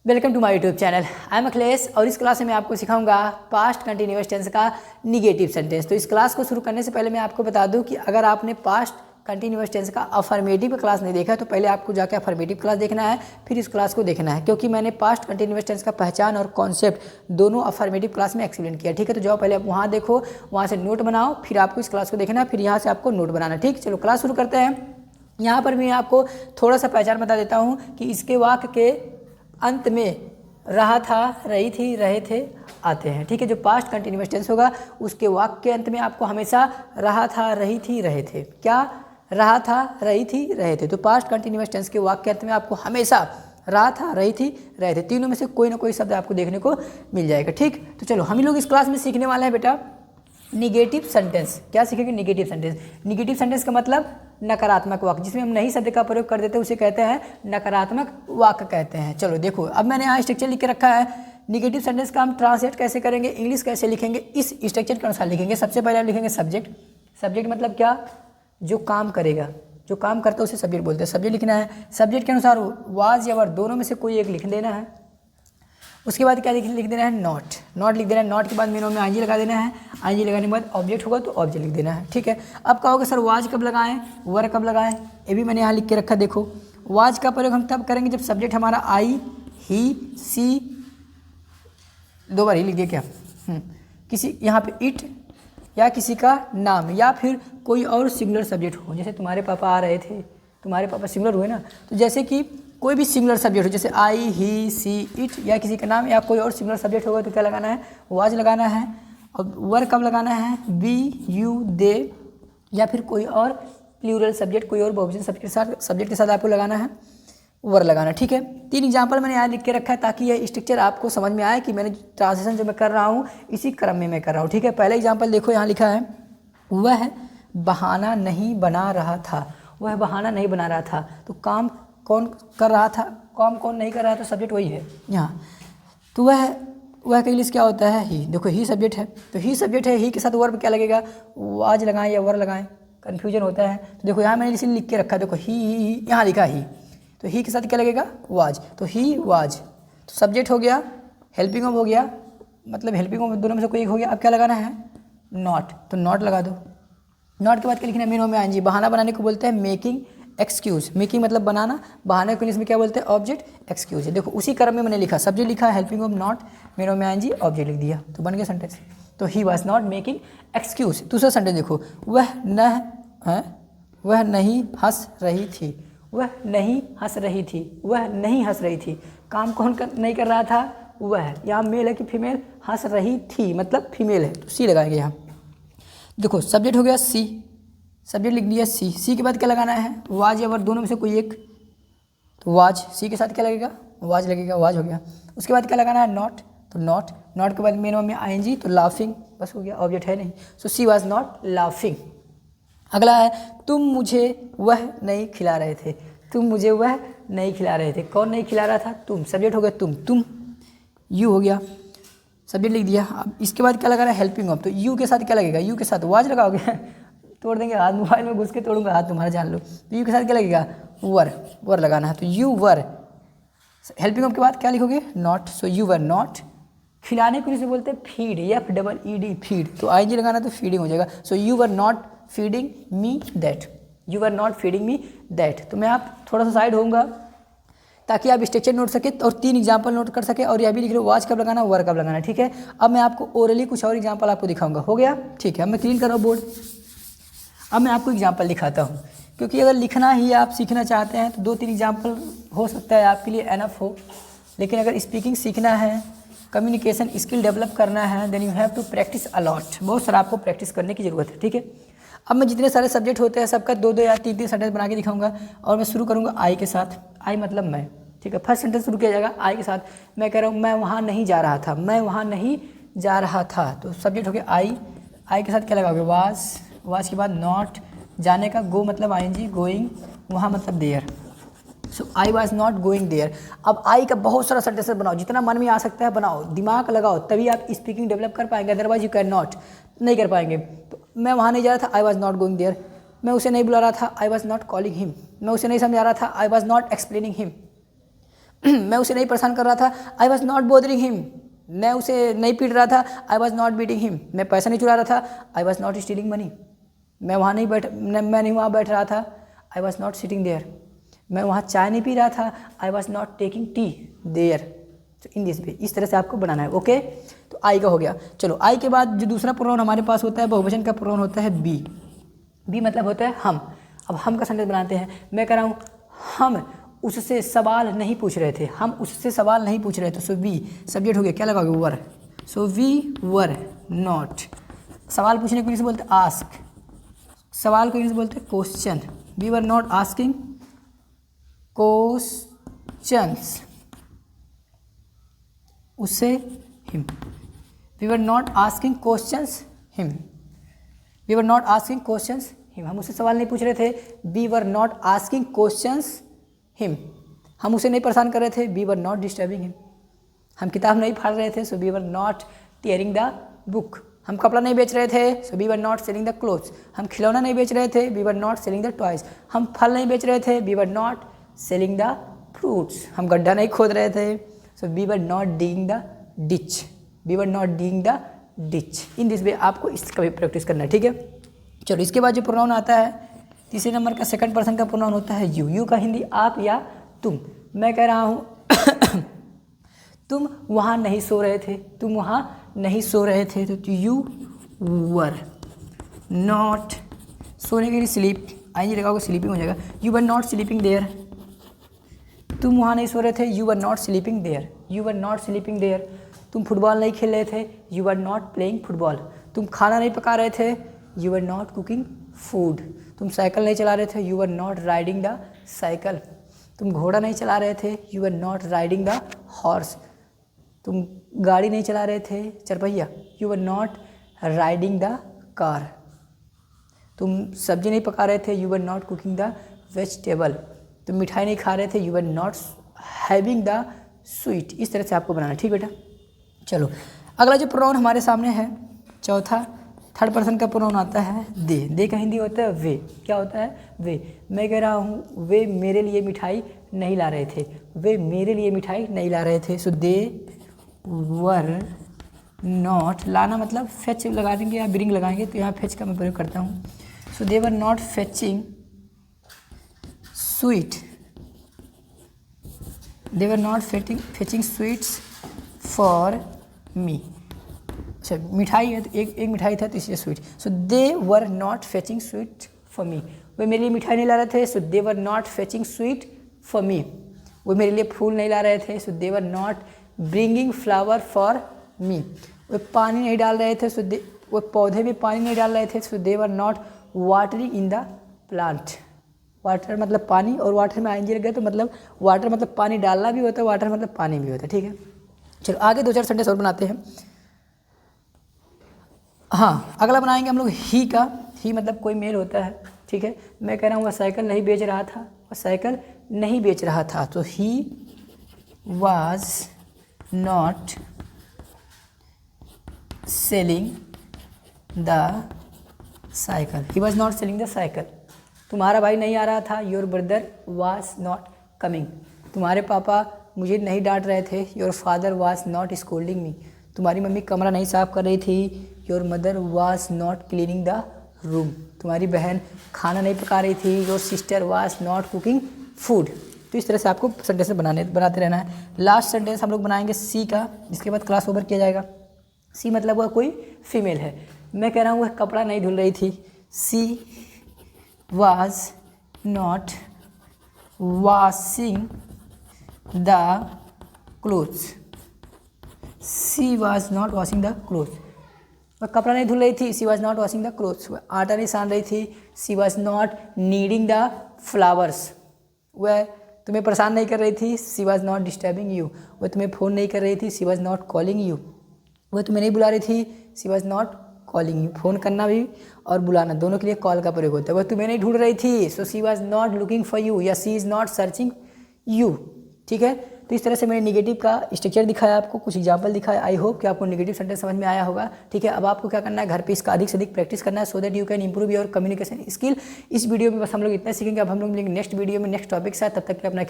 Welcome to my YouTube channel. I am Akhilesh और इस class में मैं आपको सिखाऊंगा पास्ट कंटिन्यूअस टेंस का निगेटिव सेंटेंस। तो इस क्लास को शुरू करने से पहले मैं आपको बता दूं कि अगर आपने पास्ट कंटिन्यूअस टेंस का अफर्मेटिव क्लास नहीं देखा तो पहले आपको जाकर अफर्मेटिव क्लास देखना है, फिर इस क्लास को देखना है, क्योंकि मैंने पास्ट कंटिन्यूअस टेंस का पहचान और कॉन्सेप्ट दोनों अफर्मेटिव क्लास में एक्सप्लेन किया। ठीक है, तो जाओ पहले आप वहाँ देखो, वहाँ से नोट बनाओ, फिर आपको इस क्लास को देखना है, फिर यहाँ से आपको नोट बनाना। ठीक, चलो क्लास शुरू करते हैं। यहाँ पर मैं आपको थोड़ा सा पहचान बता देता हूँ कि इसके वाक्य के अंत में रहा था, रही थी, रहे थे आते हैं। ठीक है, जो पास्ट कंटिन्यूअस टेंस होगा उसके वाक्य के अंत में आपको हमेशा रहा था, रही थी, रहे थे। क्या रहा था, रही थी, रहे थे। तो पास्ट कंटिन्यूअस टेंस के वाक्य के अंत में आपको हमेशा रहा था, रही थी, रहे थे, तीनों में से कोई ना कोई शब्द आपको देखने को मिल जाएगा। ठीक, तो चलो हम लोग इस क्लास में सीखने वाले हैं बेटा निगेटिव सेंटेंस। क्या सीखेंगे? Negative sentence. निगेटिव सेंटेंस का मतलब नकारात्मक वाक्य, जिसमें हम नहीं शब्द का प्रयोग कर देते उसे कहते हैं नकारात्मक वाक्य कहते हैं। चलो देखो, अब मैंने यहाँ स्ट्रक्चर लिख के रखा है। निगेटिव सेंटेंस का हम ट्रांसलेट कैसे करेंगे, इंग्लिश कैसे लिखेंगे, इस स्ट्रक्चर के अनुसार लिखेंगे। सबसे पहले हम लिखेंगे सब्जेक्ट। सब्जेक्ट मतलब क्या? जो काम करेगा, जो काम करता है उसे सब्जेक्ट बोलते हैं। सब्जेक्ट लिखना है, सब्जेक्ट के अनुसार वाज या वर दोनों में से कोई एक लिख देना है। उसके बाद क्या लिख देना है? नॉट। नॉट लिख देना है। नॉट के बाद मीनों में आईजी लगा देना है। आईजी लगाने के बाद ऑब्जेक्ट होगा तो ऑब्जेक्ट लिख देना है। ठीक है, अब कहोगे सर वाज कब लगाएं, वर कब लगाएं? ये भी मैंने यहाँ लिख के रखा। देखो, वाज का प्रयोग हम तब करेंगे जब सब्जेक्ट हमारा आई, ही, सी, दो बार ही लिख दिया क्या, किसी यहाँ पे इट या किसी का नाम या फिर कोई और सिंगुलर सब्जेक्ट हो। जैसे तुम्हारे पापा आ रहे थे, तुम्हारे पापा सिंगुलर हुए ना, तो जैसे कि कोई भी सिंगुलर सब्जेक्ट हो, जैसे आई, ही, सी, इट या किसी का नाम या कोई और सिंगुलर सब्जेक्ट होगा तो क्या लगाना है? वाज लगाना है। और वर कब लगाना है? वी, यू, दे या फिर कोई और प्लूरल सब्जेक्ट, कोई और बहुवचन सब्जेक्ट के साथ आपको लगाना है वर लगाना। ठीक है, 3 एग्जाम्पल मैंने यहाँ लिख के रखा है ताकि यह स्ट्रक्चर आपको समझ में आए कि मैंने ट्रांसलेशन जो मैं कर रहा हूँ इसी क्रम में मैं कर रहा हूँ। ठीक है, पहला एग्जाम्पल देखो, यहाँ लिखा है वह बहाना नहीं बना रहा था। वह बहाना नहीं बना रहा था, तो काम कौन कर रहा था, काम कौन नहीं कर रहा था? सब्जेक्ट वही है यहाँ। तो वह के इंग्लिश क्या होता है? ही। देखो ही सब्जेक्ट है, तो ही सब्जेक्ट है, ही के साथ वर्ब क्या लगेगा? वाज लगाएं या वर लगाएं, कन्फ्यूजन होता है। तो देखो यहाँ मैंने इसे लिख के रखा है। देखो ही यहाँ लिखा ही, तो ही के साथ क्या लगेगा? वाज। तो ही वाज, तो सब्जेक्ट हो गया, हेल्पिंग ऑफ हो गया, मतलब हेल्पिंग ऑफ दोनों में से कोई एक हो गया। अब क्या लगाना है? नॉट। तो नॉट लगा दो। नॉट के बाद क्या लिखना है? मीन में आएंगे। बहाना बनाने को बोलते हैं मेकिंग एक्सक्यूज। मेकिंग मतलब बनाना, बहाने को इंग्लिश में क्या बोलते हैं? Object excuse. देखो उसी क्रम में मैंने लिखा, सब्जेक्ट लिखा हेल्पिंग ऑफ नॉट, मीन में आएंगे, ऑब्जेक्ट लिख दिया, तो बन गया सेंटेंस। तो he was not making excuse. दूसरा सेंटेंस देखो, वह नहीं हंस रही थी। वह नहीं हंस रही थी, वह नहीं हंस रही थी। काम कौन नहीं कर रहा था? वह। यहाँ मेल है कि फीमेल? हंस रही थी मतलब फीमेल है, तो सी लगाएंगे यहाँ। देखो सब्जेक्ट हो गया सी, सब्जेक्ट लिख दिया सी। सी के बाद क्या लगाना है? वाज या वर दोनों में से कोई एक, तो वाज। सी के साथ क्या लगेगा? वाज लगेगा, वाज हो गया। उसके बाद क्या लगाना है? नॉट। तो नॉट। नॉट के बाद मेन में आईएनजी, तो लाफिंग, बस हो गया, ऑब्जेक्ट है नहीं। सो सी वाज नॉट लाफिंग। अगला है तुम मुझे वह नहीं खिला रहे थे। तुम मुझे वह नहीं खिला रहे थे, कौन नहीं खिला रहा था? तुम। सब्जेक्ट हो गया तुम, यू हो गया, सब्जेक्ट लिख दिया। अब इसके बाद क्या लगा रहा है? Helping of. तो यू के साथ क्या लगेगा? यू के साथ वाज लगाओगे तोड़ देंगे हाथ, मोबाइल में घुस के तोड़ूंगा हाथ तुम्हारा, जान लो। तो यू के साथ क्या लगेगा? वर लगाना है। तो यू वर। हेल्पिंग ऑफ के बाद क्या लिखोगे? Not. So you were not. खिलाने को इसे बोलते हैं फीड, या डबल ईडी फीड, तो आईजी लगाना तो फीडिंग हो जाएगा। So you were not feeding me that. You were not feeding me that. तो मैं आप थोड़ा सा साइड होऊंगा ताकि आप स्ट्रक्चर नोट सके और 3 एग्जाम्पल नोट कर सके, और यह भी लिख लो वाज कब लगाना, वर कब लगाना। ठीक है, अब मैं आपको ओरली कुछ और एग्जाम्पल आपको दिखाऊंगा। हो गया? ठीक है, अब मैं क्लीन कर रहा हूँ बोर्ड। अब मैं आपको एग्जाम्पल दिखाता हूँ, क्योंकि अगर लिखना ही आप सीखना चाहते हैं तो 2-3 एग्जाम्पल हो सकता है आपके लिए एनफ हो, लेकिन अगर स्पीकिंग सीखना है, कम्युनिकेशन स्किल डेवलप करना है, then you have to practise a lot. बहुत सारा आपको प्रैक्टिस करने की ज़रूरत है। ठीक है, अब मैं जितने सारे सब्जेक्ट होते हैं सबका 2-2 या 3-3 सेंटेंस बना के दिखाऊंगा, और मैं शुरू करूँगा आई के साथ। आई मतलब मैं। ठीक है, फर्स्ट सेंटेंस शुरू किया जाएगा आई के साथ। मैं कह रहा हूँ मैं वहाँ नहीं जा रहा था, मैं वहाँ नहीं जा रहा था, तो सब्जेक्ट हो गया आई। आई के साथ क्या लगाओगे? वाज। वाज के बाद नॉट, जाने का गो मतलब आईएनजी, गोइंग, वहाँ मतलब there. So I was not going there. अब आई का बहुत सारा सेंटेंस बनाओ, जितना मन में आ सकता है बनाओ, दिमाग लगाओ, तभी आप स्पीकिंग डेवलप कर पाएंगे, अदरवाइज यू कैन नॉट, नहीं कर पाएंगे। तो मैं वहाँ नहीं जा रहा था, I was not going there. मैं उसे नहीं बुला रहा था, I was not calling him. मैं उसे नहीं समझा रहा था, I was not explaining him. मैं उसे नहीं परेशान कर रहा था, I was not bothering him. मैं उसे नहीं पीट रहा था, I was not beating him. मैं पैसा नहीं चुरा रहा था, I was not stealing money. मैं नहीं वहाँ बैठ रहा था, I was not sitting there. मैं वहाँ चाय नहीं पी रहा था, I was not taking tea there. In this way, इस तरह से आपको बनाना है। ओके, तो आई का हो गया। चलो आई के बाद जो दूसरा प्रोनाउन हमारे पास होता है बहुवचन का प्रोनाउन होता है बी। बी मतलब होता है हम। अब हम का सेंटेंस बनाते हैं। मैं कह रहा हूँ हम उससे सवाल नहीं पूछ रहे थे, हम उससे सवाल नहीं पूछ रहे थे। सो वी सब्जेक्ट हो गया, क्या लगाओगे, वर। सो वी वर नॉट। सवाल पूछने को इंग्लिश बोलते हैं आस्क, सवाल को इंग्लिश बोलते हैं question. We were not asking questions उससे him. We were not asking questions him. We were not asking questions him. हम उससे सवाल नहीं पूछ रहे थे। We were not asking questions him. हम उसे नहीं परेशान कर रहे थे। We were not disturbing him. हम किताब नहीं फाड़ रहे थे। So we were not tearing the book. हम कपड़ा नहीं बेच रहे थे। So we were not selling the clothes. हम खिलौना नहीं बेच रहे थे। We were not selling the toys. हम फल नहीं बेच रहे थे। We were not selling the fruits. हम गड्ढा नहीं खोद रहे थे। So we were not digging the ditch. We were not digging the ditch. In this way आपको इसका भी प्रैक्टिस करना है, ठीक है। चलो इसके बाद जो प्रोनाउन आता है तीसरे नंबर का सेकंड पर्सन का प्रोनाउन होता है यू। यू का हिंदी आप या तुम। मैं कह रहा हूँ तुम वहाँ नहीं सो रहे थे, तुम वहाँ नहीं सो रहे थे। तो यू वर नॉट, सोने के लिए स्लीप, आइए लगाओगे स्लीपिंग हो जाएगा। You were not sleeping there. तुम वहाँ नहीं सो रहे थे। You were not sleeping there. You were not sleeping there. तुम फुटबॉल नहीं खेल रहे थे। You were not playing football. तुम खाना नहीं पका रहे थे। You were not cooking food. तुम साइकिल नहीं चला रहे थे। You were not riding the cycle. तुम घोड़ा नहीं चला रहे थे। You were not riding the horse. तुम गाड़ी नहीं चला रहे थे, चरपहिया। You were not riding the car. तुम सब्जी नहीं पका रहे थे। You were not cooking the vegetable. तुम मिठाई नहीं खा रहे थे। You were not having the sweet. इस तरह से आपको बनाना है, ठीक बेटा। चलो अगला जो प्रोनाउन हमारे सामने है चौथा थर्ड पर्सन का प्रोनाउन आता है दे। दे का हिंदी होता है वे। क्या होता है, वे। मैं कह रहा हूँ वे मेरे लिए मिठाई नहीं ला रहे थे। वे मेरे लिए मिठाई नहीं ला रहे थे। सो दे वर नॉट, लाना मतलब फेच लगा देंगे या ब्रिंग लगाएंगे, तो यहाँ फेच का मैं प्रयोग करता हूँ। So they were not fetching sweet. They were not fetching sweets for me. अच्छा मिठाई है तो एक मिठाई था तो इसलिए sweet. So they were not fetching sweet for me. वे मेरे लिए मिठाई नहीं ला रहे थे। So they were not fetching sweet for me. वो मेरे लिए फूल नहीं ला रहे थे। So they were not bringing flower for me. वे पानी नहीं डाल रहे थे। सो दे, वो पौधे में पानी नहीं डाल रहे थे। So they were not watering in the plant. Water मतलब पानी, और वाटर में आएंगे लग गए तो मतलब वाटर मतलब पानी डालना भी होता है, वाटर मतलब पानी भी होता है, ठीक है। चलो आगे दो चार सेंटेंस और बनाते हैं। हाँ अगला बनाएंगे हम लोग ही का। ही मतलब कोई मेल होता है, ठीक है। मैं कह रहा हूँ वह साइकिल नहीं बेच रहा था। वह साइकिल नहीं बेच रहा था। तो he was not selling the cycle. He was not selling the cycle. तुम्हारा भाई नहीं आ रहा था। Your brother was not coming. तुम्हारे पापा मुझे नहीं डांट रहे थे। Your father was not scolding me. तुम्हारी मम्मी कमरा नहीं साफ कर रही थी। Your mother was not cleaning the room. तुम्हारी बहन खाना नहीं पका रही थी। Your sister was not cooking food. तो इस तरह से आपको सेंटेंस बनाते रहना है। लास्ट सेंटेंस हम लोग बनाएंगे सी का, जिसके बाद क्लास ओवर किया जाएगा। सी मतलब वह कोई फीमेल है। मैं कह रहा हूँ वह कपड़ा नहीं धुल रही थी। She was not washing the clothes. She was not washing the clothes. वह कपड़ा नहीं धुल रही थी। She was not washing the clothes. वह आटा नहीं सान रही थी। She was not kneading the flours. वह तुम्हें परेशान नहीं कर रही थी। She was not disturbing you. वह तुम्हें फ़ोन नहीं कर रही थी। She was not calling you. वह तुम्हें नहीं बुला रही थी। She was not calling you. Phone करना भी और बुलाना दोनों के लिए कॉल का प्रयोग होता है। वह तुम्हें नहीं ढूंढ रही थी। So she was not looking for you, या she is not searching you, ठीक है। तो इस तरह से मैंने निगेटिव का स्ट्रक्चर दिखाया, आपको कुछ एग्जाम्पल दिखाया। आई होप कि आपको नेगेटिव सेंटेंस समझ में आया होगा, ठीक है। अब आपको क्या करना है, घर पे इसका अधिक से अधिक प्रैक्टिस करना है, so that you can improve your communication skill. इस वीडियो में बस हम लोग इतना सीखेंगे। अब हम लोग मिलेंगे नेक्स्ट वीडियो में नेक्स्ट टॉपिक के साथ। तब तक के अपना